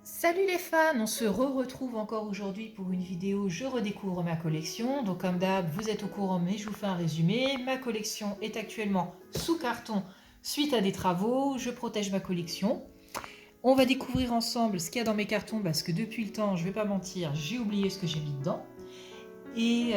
Salut les fans, on se retrouve encore aujourd'hui pour une vidéo Je redécouvre ma collection. Donc comme d'hab, vous êtes au courant mais je vous fais un résumé. Ma collection est actuellement sous carton suite à des travaux. Je protège ma collection. On va découvrir ensemble ce qu'il y a dans mes cartons parce que depuis le temps, je vais pas mentir, j'ai oublié ce que j'ai mis dedans. Et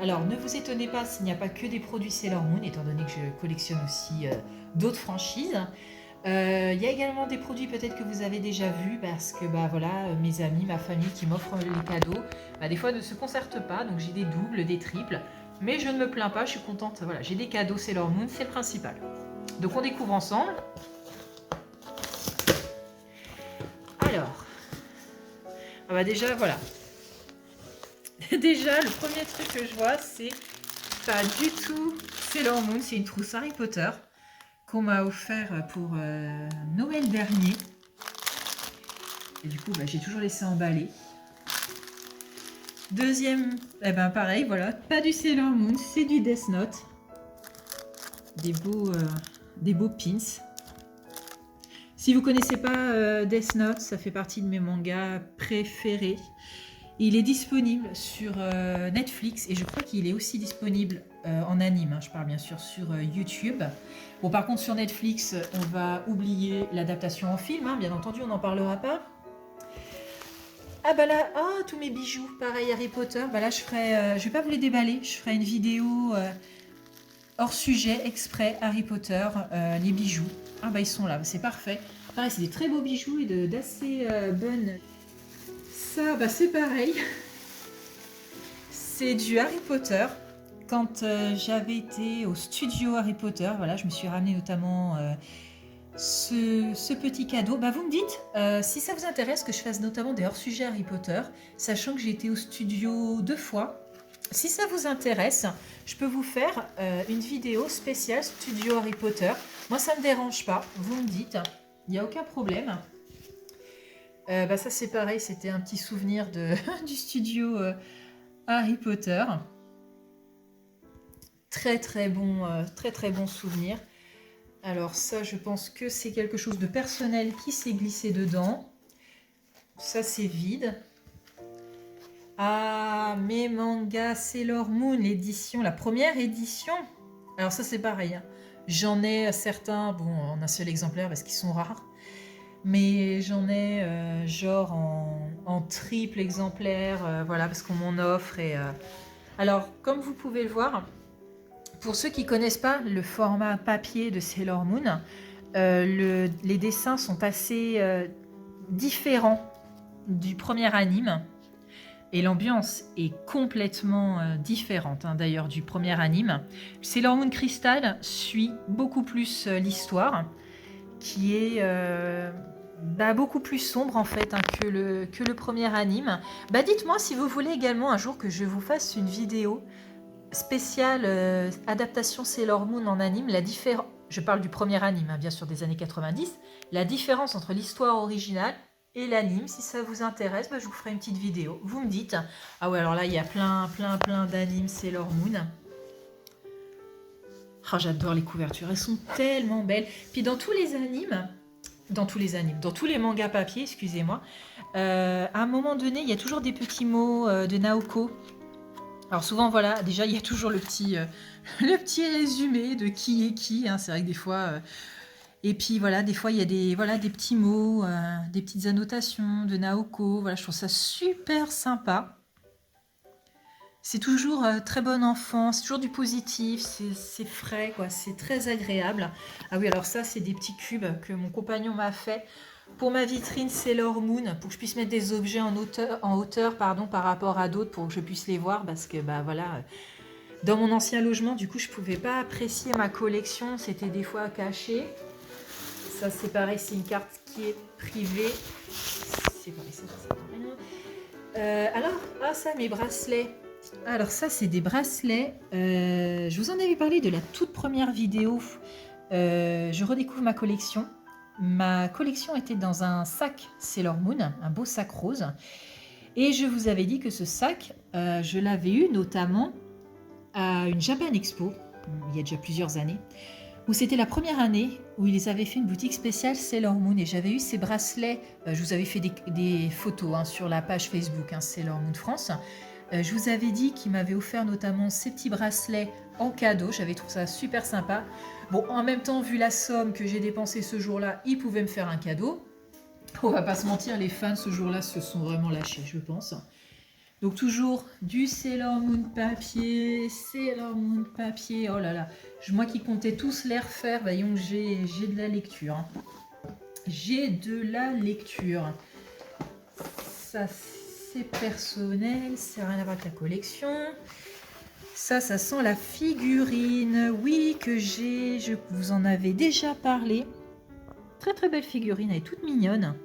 alors ne vous étonnez pas s'il n'y a pas que des produits Sailor Moon étant donné que je collectionne aussi d'autres franchises. Il y a également des produits peut-être que vous avez déjà vus parce que bah voilà, mes amis, ma famille qui m'offrent les cadeaux, bah, des fois ne se concertent pas, donc j'ai des doubles, des triples, mais je ne me plains pas, je suis contente, voilà, j'ai des cadeaux Sailor Moon, c'est le principal. Donc on découvre ensemble. Alors, ah bah déjà voilà, déjà le premier truc que je vois c'est pas du tout Sailor Moon, c'est une trousse Harry Potter qu'on m'a offert pour Noël dernier. Et du coup, bah, j'ai toujours laissé emballer. Deuxième, eh ben pareil, voilà, pas du Sailor Moon, c'est du Death Note. Des beaux pins. Si vous connaissez pas Death Note, ça fait partie de mes mangas préférés. Il est disponible sur Netflix et je crois qu'il est aussi disponible en anime. Hein, je parle bien sûr sur YouTube. Bon, par contre, sur Netflix, on va oublier l'adaptation en film. Hein, bien entendu, on n'en parlera pas. Ah bah là, oh, tous mes bijoux, pareil Harry Potter. Bah là, je vais pas vous les déballer. Je ferai une vidéo hors sujet, exprès Harry Potter, les bijoux. Ah bah ils sont là, c'est parfait. Pareil, c'est des très beaux bijoux et d'assez bonnes. Ça, bah c'est pareil. C'est du Harry Potter. Quand j'avais été au studio Harry Potter, voilà, je me suis ramené notamment ce petit cadeau. Bah, vous me dites si ça vous intéresse que je fasse notamment des hors-sujets Harry Potter, sachant que j'ai été au studio 2 fois. Si ça vous intéresse, je peux vous faire une vidéo spéciale studio Harry Potter. Moi, ça ne me dérange pas, vous me dites, il n'y a aucun problème. Bah ça c'est pareil, c'était un petit souvenir du studio Harry Potter. Très très bon souvenir. Alors ça, je pense que c'est quelque chose de personnel qui s'est glissé dedans. Ça, c'est vide. Ah, mes mangas Sailor Moon, l'édition, la première édition. Alors ça, c'est pareil. Hein. J'en ai certains, bon, en un seul exemplaire parce qu'ils sont rares. Mais j'en ai genre en triple exemplaire, voilà, parce qu'on m'en offre. Alors, comme vous pouvez le voir, pour ceux qui ne connaissent pas le format papier de Sailor Moon, les dessins sont assez différents du premier anime et l'ambiance est complètement différente hein, d'ailleurs du premier anime. Sailor Moon Crystal suit beaucoup plus l'histoire qui est beaucoup plus sombre en fait hein, que le premier anime. Bah, dites-moi si vous voulez également un jour que je vous fasse une vidéo spéciale adaptation Sailor Moon en anime, je parle du premier anime, hein, bien sûr des années 90, la différence entre l'histoire originale et l'anime, si ça vous intéresse, bah, je vous ferai une petite vidéo. Vous me dites. Ah ouais, alors là, il y a plein d'animes Sailor Moon. Oh, j'adore les couvertures, elles sont tellement belles. Puis dans tous les mangas papier, excusez-moi, à un moment donné, il y a toujours des petits mots de Naoko. Alors souvent, voilà, déjà, il y a toujours le petit résumé de qui est qui. Hein, c'est vrai que des fois... et puis voilà, des fois, il y a des petits mots, des petites annotations de Naoko. Voilà, je trouve ça super sympa. C'est toujours très bon enfant, c'est toujours du positif, c'est frais, quoi, c'est très agréable. Ah oui, alors ça, c'est des petits cubes que mon compagnon m'a fait pour ma vitrine Sailor Moon, pour que je puisse mettre des objets en hauteur pardon, par rapport à d'autres, pour que je puisse les voir, parce que bah voilà, dans mon ancien logement, du coup, je pouvais pas apprécier ma collection, c'était des fois caché. Ça, c'est pareil, c'est une carte qui est privée. C'est pareil, ça sert à rien. Alors, ça, mes bracelets. Alors ça, c'est des bracelets. Je vous en avais parlé de la toute première vidéo. Je redécouvre ma collection. Ma collection était dans un sac Sailor Moon, un beau sac rose. Et je vous avais dit que ce sac, je l'avais eu notamment à une Japan Expo, il y a déjà plusieurs années, où c'était la première année où ils avaient fait une boutique spéciale Sailor Moon et j'avais eu ces bracelets. Je vous avais fait des photos hein, sur la page Facebook hein, Sailor Moon France. Je vous avais dit qu'ils m'avaient offert notamment ces petits bracelets en cadeau. J'avais trouvé ça super sympa. Bon, en même temps, vu la somme que j'ai dépensée ce jour-là, ils pouvaient me faire un cadeau. On va pas se mentir, les fans ce jour-là se sont vraiment lâchés, je pense. Donc toujours du Sailor Moon papier, oh là là. Moi qui comptais tous les refaire, voyons que j'ai de la lecture. Hein. J'ai de la lecture. Ça c'est personnel, c'est rien à voir avec la collection. Ça sent la figurine, oui que j'ai, je vous en avais déjà parlé. Très très belle figurine, elle est toute mignonne.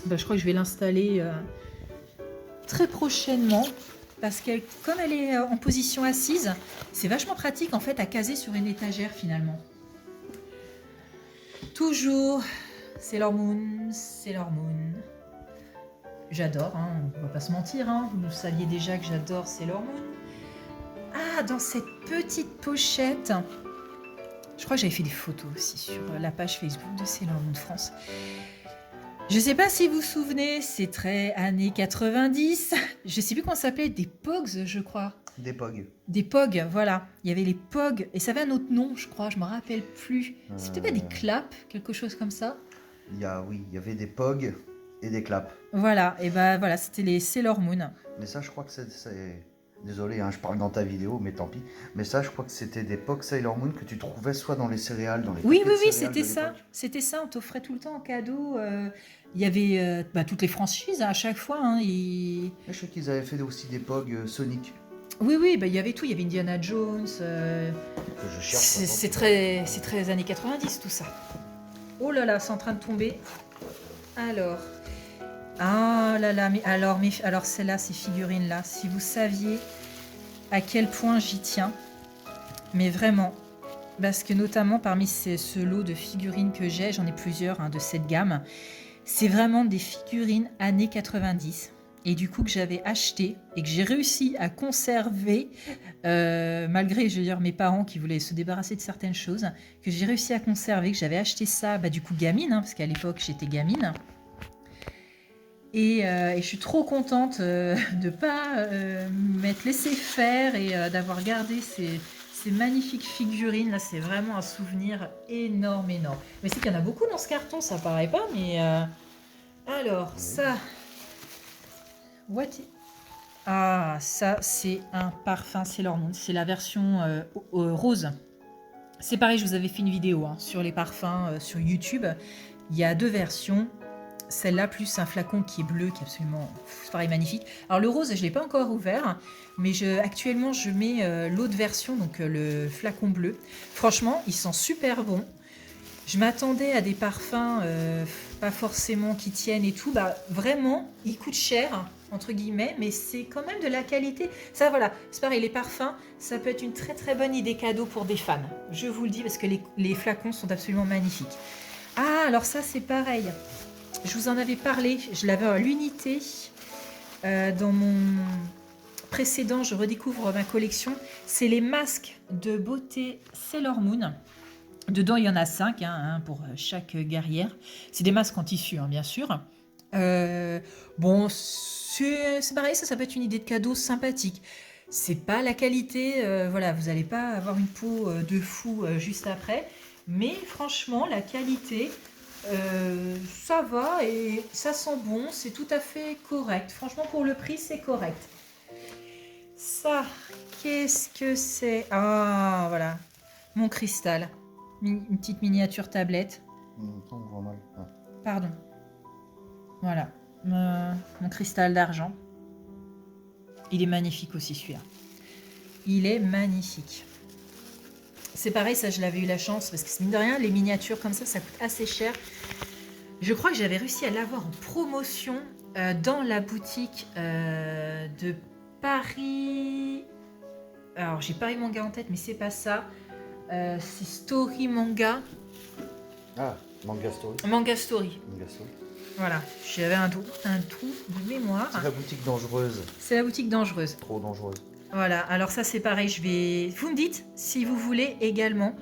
Je crois que je vais l'installer très prochainement parce que comme elle est en position assise, c'est vachement pratique en fait à caser sur une étagère finalement. Toujours Sailor Moon, Sailor Moon. J'adore, hein, on va pas se mentir, hein, vous saviez déjà que j'adore Sailor Moon. Ah, dans cette petite pochette, je crois que j'avais fait des photos aussi sur la page Facebook de Sailor Moon France. Je sais pas si vous vous souvenez, c'est très années 90. Je sais plus comment ça s'appelait, des Pogs, je crois. Des Pogs. Des Pogs, voilà. Il y avait les Pogs, et ça avait un autre nom, je crois, je me rappelle plus. C'était pas des claps, quelque chose comme ça. Oui, il y avait des Pogs et des claps. Voilà, et voilà, c'était les Sailor Moon. Mais ça, je crois que c'est... Désolé, hein, je parle dans ta vidéo, mais tant pis. Mais ça, je crois que c'était des Pogs Sailor Moon que tu trouvais soit dans les céréales, dans les Oui, paquets de céréales c'était de ça. l'époque. C'était ça, on t'offrait tout le temps en cadeau. Il y avait toutes les franchises hein, à chaque fois. Hein, Et je sais qu'ils avaient fait aussi des Pogs Sonic. Oui, il y avait tout. Il y avait Indiana Jones. Que je cherche. C'est très années 90 tout ça. Oh là là, c'est en train de tomber. Alors. Ah là là, mais alors celle-là, ces figurines-là, si vous saviez à quel point j'y tiens. Mais vraiment. Parce que notamment parmi ce lot de figurines que j'ai, j'en ai plusieurs hein, de cette gamme, c'est vraiment des figurines années 90. Et du coup que j'avais acheté et que j'ai réussi à conserver, malgré je veux dire, mes parents qui voulaient se débarrasser de certaines choses, que j'ai réussi à conserver, que j'avais acheté ça du coup gamine, hein, parce qu'à l'époque j'étais gamine. Et je suis trop contente de ne pas m'être laissé faire et d'avoir gardé ces magnifiques figurines. Là, c'est vraiment un souvenir énorme. Mais c'est qu'il y en a beaucoup dans ce carton, ça paraît pas, mais... Alors, ça... Ah, ça, c'est un parfum Sailor Moon. C'est la version rose. C'est pareil, je vous avais fait une vidéo hein, sur les parfums sur YouTube. Il y a 2 versions. Celle-là, plus un flacon qui est bleu, qui est absolument pareil, magnifique. Alors le rose, je ne l'ai pas encore ouvert, mais actuellement, je mets l'autre version, donc le flacon bleu. Franchement, il sent super bon. Je m'attendais à des parfums pas forcément qui tiennent et tout. Vraiment, il coûte cher, entre guillemets, mais c'est quand même de la qualité. Ça, voilà, c'est pareil, les parfums, ça peut être une très très bonne idée cadeau pour des fans. Je vous le dis, parce que les flacons sont absolument magnifiques. Ah, alors ça, c'est pareil. Je vous en avais parlé, je l'avais à l'unité. Dans mon précédent, je redécouvre ma collection. C'est les masques de beauté Sailor Moon. Dedans, il y en a 5 pour chaque guerrière. C'est des masques en tissu, hein, bien sûr. Bon, c'est pareil, ça peut être une idée de cadeau sympathique. C'est pas la qualité, voilà, vous n'allez pas avoir une peau de fou juste après. Mais franchement, la qualité... ça va et ça sent bon, c'est tout à fait correct. Franchement, pour le prix, c'est correct. Ça, qu'est-ce que c'est? Ah, voilà, mon cristal. Une petite miniature tablette. Pardon. Voilà, mon cristal d'argent. Il est magnifique aussi, celui-là. Il est magnifique. C'est pareil, ça je l'avais eu la chance, parce que mine de rien, les miniatures comme ça coûte assez cher. Je crois que j'avais réussi à l'avoir en promotion dans la boutique de Paris. Alors, j'ai Paris Manga en tête, mais c'est pas ça. C'est Story Manga. Ah, Manga Story. Manga Story. Manga Story. Voilà, j'avais un trou de mémoire. C'est la boutique dangereuse. C'est la boutique dangereuse. Trop dangereuse. Voilà, alors ça c'est pareil, vous me dites si vous voulez également.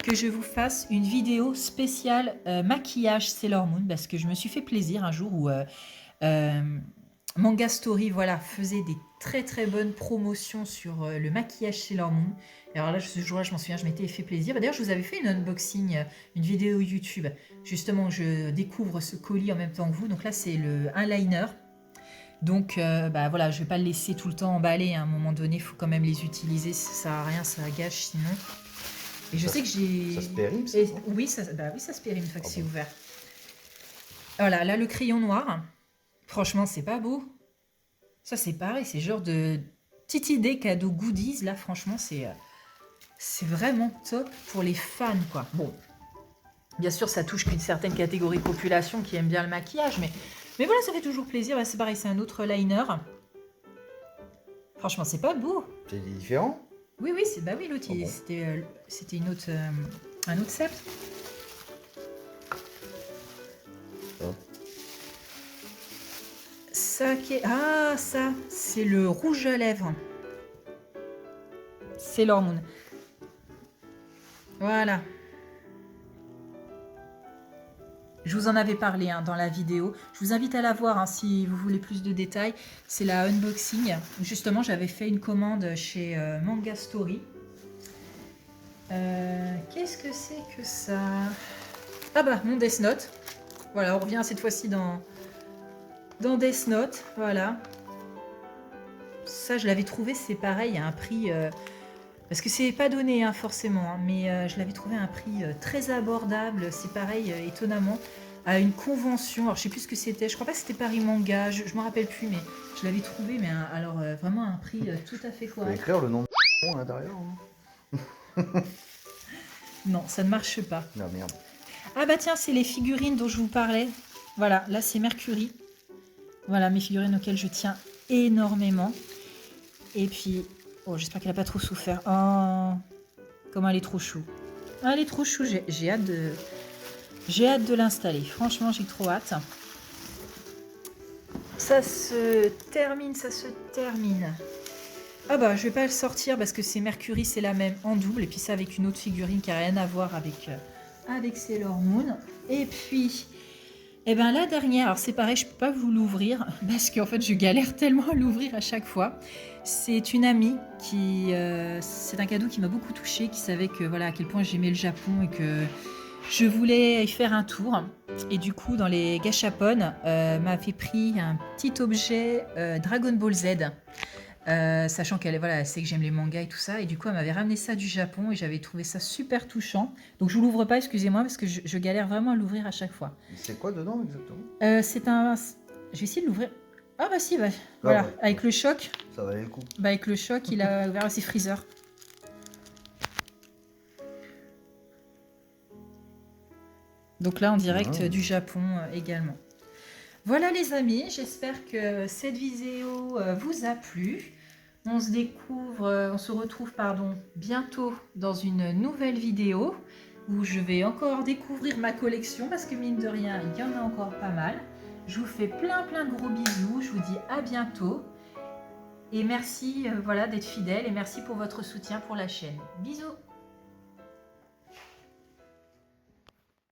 que je vous fasse une vidéo spéciale maquillage Sailor Moon parce que je me suis fait plaisir un jour où Manga Story voilà, faisait des très très bonnes promotions sur le maquillage Sailor Moon. Et alors là, ce jour-là, je m'en souviens, je m'étais fait plaisir. D'ailleurs, je vous avais fait une unboxing, une vidéo YouTube. Justement, où je découvre ce colis en même temps que vous. Donc là, c'est un liner. Donc voilà, je vais pas le laisser tout le temps emballer. À un moment donné, il faut quand même les utiliser. Ça sert à rien, ça gâche sinon. Et je sais que j'ai... Ça se périme, ça, non oui, ça se périme une fois que Ah c'est bon. ouvert. Voilà, là, le crayon noir. Franchement, c'est pas beau. Ça, c'est pareil. C'est genre de petite idée cadeau goodies. Là, franchement, c'est vraiment top pour les fans, quoi. Bon, bien sûr, ça touche qu'une certaine catégorie de population qui aime bien le maquillage, mais voilà, ça fait toujours plaisir. Bah, c'est pareil, c'est un autre liner. Franchement, c'est pas beau. C'est différent. Oui, oui, l'autre, Ah bon. c'était une autre, un autre set. Ah. Ça, ça, c'est le rouge à lèvres. Sailor Moon. Voilà. Je vous en avais parlé dans la vidéo. Je vous invite à la voir si vous voulez plus de détails. C'est la unboxing. Justement, j'avais fait une commande chez Manga Story. Qu'est-ce que c'est que ça? Ah bah, mon Death Note. Voilà, on revient cette fois-ci dans Death Note. Voilà. Ça, je l'avais trouvé, c'est pareil, à un prix... parce que c'est pas donné forcément, mais je l'avais trouvé à un prix très abordable. C'est pareil, étonnamment, à une convention. Alors je sais plus ce que c'était. Je crois pas que c'était Paris Manga. Je m'en rappelle plus, mais je l'avais trouvé. Mais alors vraiment à un prix tout à fait Tu peux correct. écrire le nom de à l'intérieur. Hein. Non, ça ne marche pas. Non, merde. Ah bah tiens, c'est les figurines dont je vous parlais. Voilà, là c'est Mercury. Voilà mes figurines auxquelles je tiens énormément. Et puis, oh, j'espère qu'elle a pas trop souffert. Oh, comment elle est trop chou. Ah, elle est trop chou. J'ai hâte de l'installer. Franchement, j'ai trop hâte. Ça se termine. Ah bah, je vais pas le sortir parce que c'est Mercury, c'est la même en double. Et puis ça avec une autre figurine qui n'a rien à voir avec Sailor Moon. Et puis, eh ben la dernière, alors c'est pareil, je peux pas vous l'ouvrir parce qu'en fait je galère tellement à l'ouvrir à chaque fois. C'est une amie qui, c'est un cadeau qui m'a beaucoup touchée, qui savait que voilà à quel point j'aimais le Japon et que je voulais y faire un tour. Et du coup, dans les gachapon, m'avait pris un petit objet Dragon Ball Z. Sachant qu'elle voilà, elle sait que j'aime les mangas et tout ça, et du coup elle m'avait ramené ça du Japon et j'avais trouvé ça super touchant. Donc je vous l'ouvre pas, excusez-moi, parce que je galère vraiment à l'ouvrir à chaque fois. C'est quoi dedans exactement? C'est un... Je vais essayer de l'ouvrir. Ah bah si, bah, voilà, ouais. avec le choc. Ça valait le coup. Bah avec le choc, il a ouvert ses freezers. Donc là en direct du Japon également. Voilà les amis, j'espère que cette vidéo vous a plu. On se retrouve bientôt dans une nouvelle vidéo où je vais encore découvrir ma collection parce que mine de rien, il y en a encore pas mal. Je vous fais plein de gros bisous, je vous dis à bientôt et merci d'être fidèles et merci pour votre soutien pour la chaîne. Bisous.